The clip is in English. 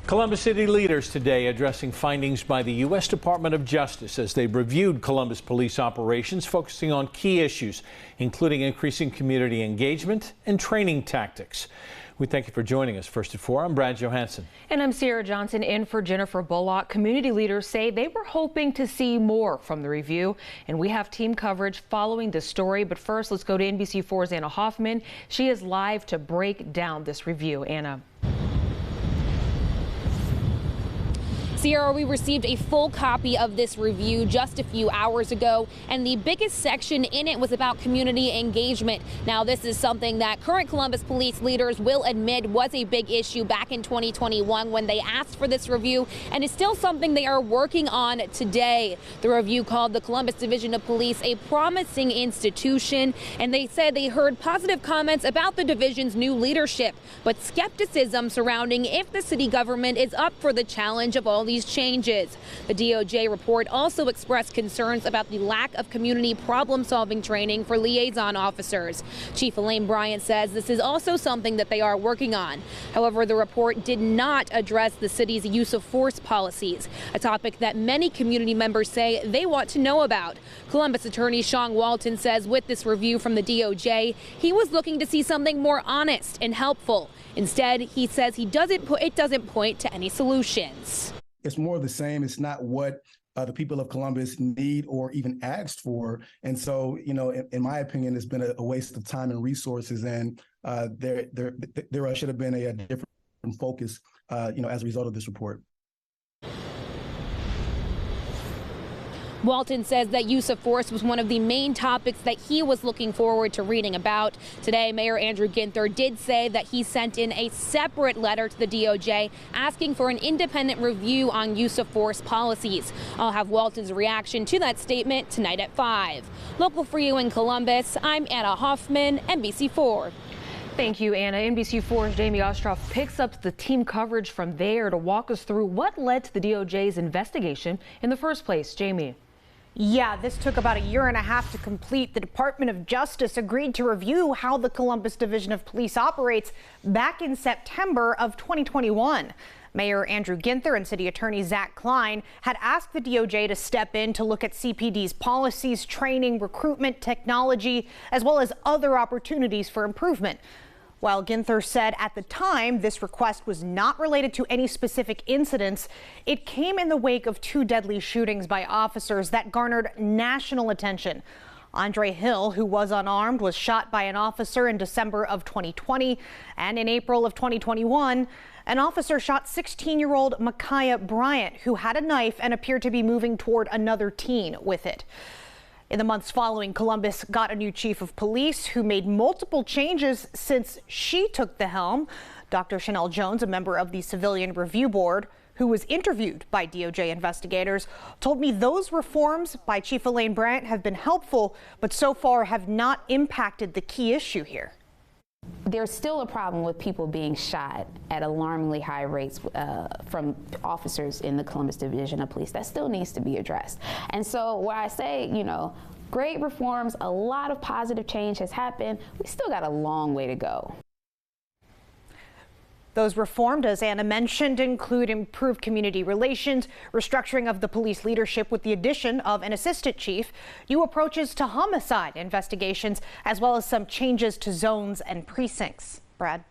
Columbus City leaders today addressing findings by the U.S. Department of Justice as they reviewed Columbus police operations, focusing on key issues, including increasing community engagement and training tactics. We thank you for joining us. First at 4, I'm Brad Johansson. And I'm Sierra Johnson in for Jennifer Bullock. Community leaders say they were hoping to see more from the review, and we have team coverage following the story. But first, let's go to NBC4's Anna Hoffman. She is live to break down this review. Anna. Sierra, we received a full copy of this review just a few hours ago, and the biggest section in it was about community engagement. Now, this is something that current Columbus police leaders will admit was a big issue back in 2021 when they asked for this review, and it's still something they are working on today. The review called the Columbus Division of Police a promising institution, and they said they heard positive comments about the division's new leadership, but skepticism surrounding if the city government is up for the challenge of all these changes. The DOJ report also expressed concerns about the lack of community problem-solving training for liaison officers. Chief Elaine Bryant says this is also something that they are working on. However, the report did not address the city's use of force policies, a topic that many community members say they want to know about. Columbus attorney Sean Walton says with this review from the DOJ, he was looking to see something more honest and helpful. Instead, he says it doesn't point to any solutions. It's more of the same. It's not what the people of Columbus need or even asked for. And so, in my opinion, it's been a waste of time and resources. And there should have been a different focus, as a result of this report. Walton says that use of force was one of the main topics that he was looking forward to reading about. Today, Mayor Andrew Ginther did say that he sent in a separate letter to the DOJ asking for an independent review on use of force policies. I'll have Walton's reaction to that statement tonight at 5. Local for you in Columbus, I'm Anna Hoffman, NBC4. Thank you, Anna. NBC4's Jamie Ostroff picks up the team coverage from there to walk us through what led to the DOJ's investigation in the first place. Jamie. Yeah, this took about a year and a half to complete. The Department of Justice agreed to review how the Columbus Division of Police operates back in September of 2021. Mayor Andrew Ginther and City Attorney Zach Klein had asked the DOJ to step in to look at CPD's policies, training, recruitment, technology, as well as other opportunities for improvement. While Ginther said at the time this request was not related to any specific incidents, it came in the wake of 2 deadly shootings by officers that garnered national attention. Andre Hill, who was unarmed, was shot by an officer in December of 2020, and in April of 2021, an officer shot 16-year-old Micaiah Bryant, who had a knife and appeared to be moving toward another teen with it. In the months following, Columbus got a new chief of police who made multiple changes since she took the helm. Dr. Chanel Jones, a member of the Civilian Review Board, who was interviewed by DOJ investigators, told me those reforms by Chief Elaine Bryant have been helpful, but so far have not impacted the key issue here. There's still a problem with people being shot at alarmingly high rates from officers in the Columbus Division of Police. That still needs to be addressed. And so when I say, great reforms, a lot of positive change has happened, we still got a long way to go. Those reformed, as Anna mentioned, include improved community relations, restructuring of the police leadership with the addition of an assistant chief, new approaches to homicide investigations, as well as some changes to zones and precincts. Brad?